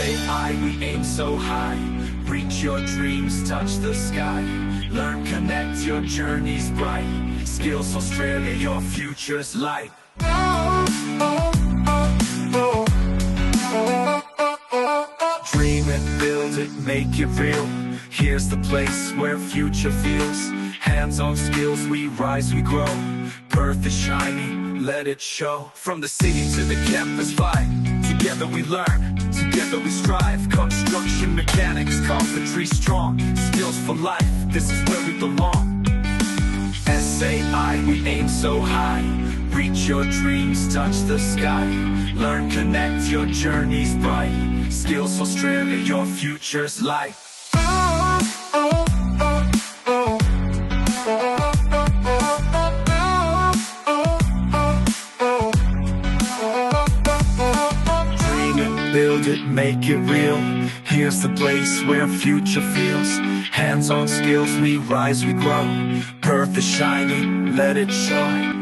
SAI, we aim so high. Reach your dreams, touch the sky. Learn, connect, your journey's bright. Skills Australia, your future's light. Dream it, build it, make it real. Here's the place where future feels. Hands-on skills, we rise, we grow. Perth is shining, let it show. From the city to the campus vibe, together we learn, together we strive. Construction, mechanics, carpentry strong. Skills for life, this is where we belong. SAI, we aim so high. Reach your dreams, touch the sky. Learn, connect, your journey's bright. Skills Australia, your future's light. Build it, make it real. Here's the place where future feels. Hands-on skills, we rise, we grow. Perth is shining, let it show.